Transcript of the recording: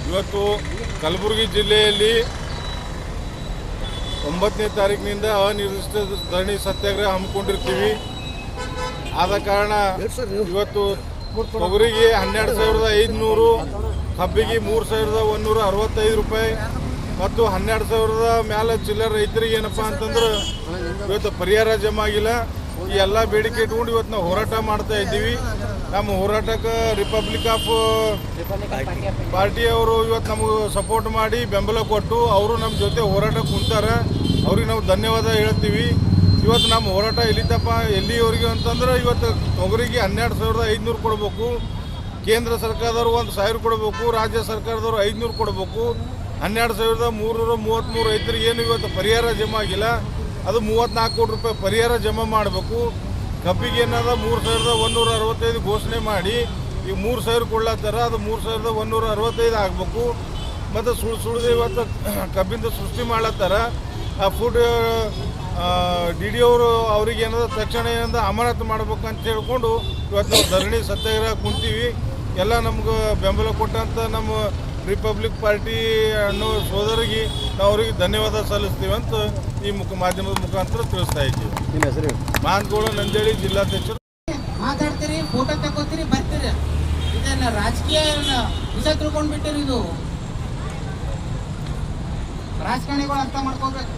ಇವತ್ತು ಕಲಬುರಗಿ ಜಿಲ್ಲೆಯಲ್ಲಿ 9ನೇ ತಾರೀಕಿನಿಂದ ಅನಿರ್ದಿಷ್ಟ ಧರಣಿ ಸತ್ಯಾಗ್ರಹ ಹಮ್ಮಿಕೊಂಡಿರ್ತೀವಿ. ಆದ ಕಾರಣ ಇವತ್ತು ತೊಗರಿಗೆ 12,500, ಕಬ್ಬಿಗೆ 3,165 ರೂಪಾಯಿ ಮತ್ತು 12,000 ಮ್ಯಾಲೆ ಚಿಲ್ಲರೆ ರೈತರಿಗೆ ಏನಪ್ಪ ಅಂತಂದ್ರೆ ಇವತ್ತು ಪರಿಹಾರ ಜಮಾ ಆಗಿಲ್ಲ. ಈ ಎಲ್ಲ ಬೇಡಿಕೆ ಇಟ್ಕೊಂಡು ಇವತ್ತು ನಾವು ಹೋರಾಟ ಮಾಡ್ತಾ ಇದ್ದೀವಿ. ನಮ್ಮ ಹೋರಾಟಕ್ಕೆ ರಿಪಬ್ಲಿಕ್ ಆಫ್ ಪಾರ್ಟಿಯವರು ಇವತ್ತು ನಮಗೆ ಸಪೋರ್ಟ್ ಮಾಡಿ ಬೆಂಬಲ ಕೊಟ್ಟು ಅವರು ನಮ್ಮ ಜೊತೆ ಹೋರಾಟ ಕುಂತಾರೆ. ಅವ್ರಿಗೆ ನಾವು ಧನ್ಯವಾದ ಹೇಳ್ತೀವಿ. ಇವತ್ತು ನಮ್ಮ ಹೋರಾಟ ಎಲ್ಲಿವರೆಗೆ ಅಂತಂದ್ರೆ ಇವತ್ತು ತೊಗರಿಗೆ 12,500 ಕೊಡಬೇಕು, ಕೇಂದ್ರ ಸರ್ಕಾರದವರು 1,000 ಕೊಡಬೇಕು, ರಾಜ್ಯ ಸರ್ಕಾರದವರು 500 ಕೊಡಬೇಕು. 12,333 ರೈತರಿಗೆ ಏನು ಇವತ್ತು ಪರಿಹಾರ ಜಮಾ ಆಗಿಲ್ಲ, ಅದು 34 ಕೋಟಿ ರೂಪಾಯಿ ಪರಿಹಾರ ಜಮಾ ಮಾಡಬೇಕು. ಕಬ್ಬಿಗೆ ಏನದ 3,165 ಘೋಷಣೆ ಮಾಡಿ ಈಗ 3,000 ಕೊಡ್ಲತ್ತಾರ, ಅದು 3,165 ಆಗಬೇಕು. ಮತ್ತು ಸುಳ್ಳು ಇವತ್ತು ಕಬ್ಬಿಂದ ಸೃಷ್ಟಿ ಮಾಡ್ಲತ್ತಾರ. ಆ ಫುಡ್ DD ಅವರು ಅವ್ರಿಗೆ ಏನದ ತಕ್ಷಣ ಏನಂದ ಅಮಾನತು ಮಾಡ್ಬೇಕು ಅಂತ ಹೇಳ್ಕೊಂಡು ಇವತ್ತು ನಾವು ಧರಣಿ ಸತ್ಯಾಗ್ರಹ ಕುಂತೀವಿ. ಎಲ್ಲ ನಮ್ಗೆ ಬೆಂಬಲ ಕೊಟ್ಟಂಥ ನಮ್ಮ ರಿಪಬ್ಲಿಕ್ ಪಾರ್ಟಿ ಅನ್ನೋ ಸೋದರಿಗೆ ನಾವು ಅವರಿಗೆ ಧನ್ಯವಾದ ಸಲ್ಲಿಸ್ತೀವಿ ಅಂತ ಈ ಮಾಧ್ಯಮದ ಮುಖಾಂತರ ತಿಳಿಸ್ತಾ ಇದ್ದೀವಿ. ಮಾನಗೌಡ ನಂದೇಳಿ, ಜಿಲ್ಲಾಧ್ಯಕ್ಷರು. ಮಾತಾಡ್ತೀರಿ, ಫೋಟೋ ತಗೋತೀರಿ, ಬರ್ತೀರಿ. ಇದನ್ನ ರಾಜಕೀಯ ವಿಷಯ ತಿಳ್ಕೊಂಡ್ಬಿಟ್ಟಿರಿ. ಇದು ರಾಜಕಾರಣಿಗಳು ಅರ್ಥ ಮಾಡ್ಕೋಬೇಕು.